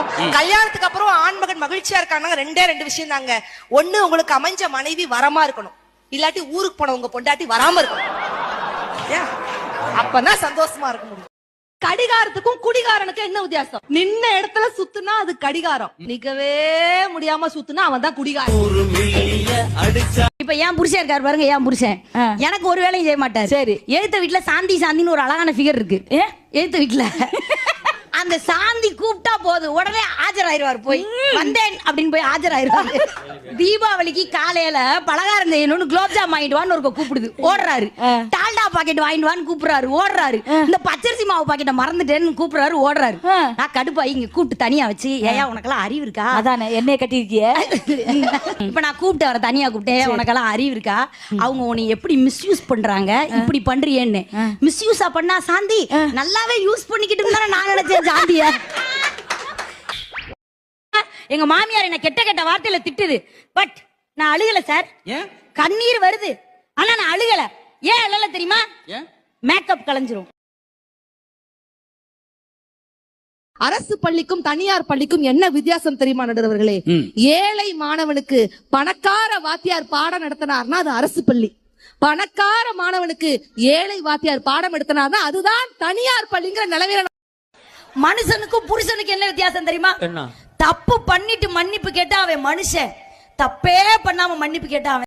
இருக்கும். கல்யாணத்துக்கு அப்புறம் ஆண்மகன் மகிழ்ச்சியா இருக்காங்க ரெண்டு விஷயம் தாங்க. ஒண்ணு, உங்களுக்கு அமைஞ்ச மனைவி வரமா இருக்கணும், இல்லாட்டி ஊருக்கு போன உங்க பொண்டாட்டி வராம இருக்கணும். அப்பதான் சந்தோஷமா இருக்க முடியும். கடிகாரத்துக்கும் குடிகாரனுக்கும் என்ன வித்தியாசம்? நின்ன இடத்துல சுத்துனா அது கடிகாரம், நிக்கவே முடியாம சுத்துனா அவன் தான் குடிகாரன். இப்ப என் புருஷன் இருக்காரு பாருங்க, என் புருஷன் எனக்கு ஒரு வேலையும் செய்ய மாட்டாரு. சரி, எழுத்த வீட்டுல சாந்தின்னு ஒரு அழகான ஃபிகர் இருக்கு. எழுத்த வீட்டுல அந்த சாந்தி கூப்பிட்டா போதும், உடனே ஆஜராயிருவார். போய் வந்தேன் அப்படின்னு போய் ஆஜராயிருவாரு. தீபாவளிக்கு காலையில பலகாரம் செய்யணும்னு குலோப்ஜாம் வாங்கிட்டு வான்னு ஒரு கூப்பிடுது, ஓடுறாரு. டால்டா பாக்கெட் வாங்கிட்டு வான்னு கூப்பிடுறாரு, ஓடுறாரு. இந்த பச்சரிசி மாவு பாக்கெட்டை மறந்துட்டேன்னு கூப்பிடுறாரு, ஓடுறாரு. நான் கடுப்பாயி இங்க கூப்பிட்டு தனியா வச்சு, ஏயா உனக்கெல்லாம் அறிவு இருக்கா? அதானே என்னைய கட்டிருக்கிய. இப்ப நான் கூப்பிட்டு வர தனியா கூப்பிட்டேன், உனக்கெல்லாம் அறிவு இருக்கா? அவங்க உன்னை எப்படி மிஸ்யூஸ் பண்றாங்க, இப்படி பண்றியேன்னு. மிஸ்யூஸா பண்ணா சாந்தி நல்லாவே யூஸ் பண்ணிக்கிட்டு தானே நான் நினைச்சேன். சாந்தியா எங்க மாமியார் என்ன கெட்ட வார்த்தையில திட்டுது, பட் நான் அழுகல சார். கண்ணீர் வருது, ஆனா நான் அழுகல. ஏன் அழல தெரியுமா? மேக்கப் கலைஞ்சிரும். அரசு பள்ளிக்கும் தனியார் பள்ளிக்கும் என்ன வித்தியாசம் தெரியுமா நடுவர்களே? ஏழை மாணவனுக்கு பணக்கார வாத்தியார் பாடம் நடத்தினார்னா அது அரசு பள்ளி, பணக்கார மாணவனுக்கு ஏழை வாத்தியார் பாடம் நடத்தினார்னா அதுதான் தனியார் பள்ளிங்கிற நிலவர. மனுஷனுக்கும் புருஷனுக்கு என்ன வித்தியாசம் தெரியுமா? தப்பு பண்ணிட்டு மன்னிப்பு கேட்டா அவன் மனுஷன், தப்பே பண்ணாம மன்னிப்பு கேட்டா அவன்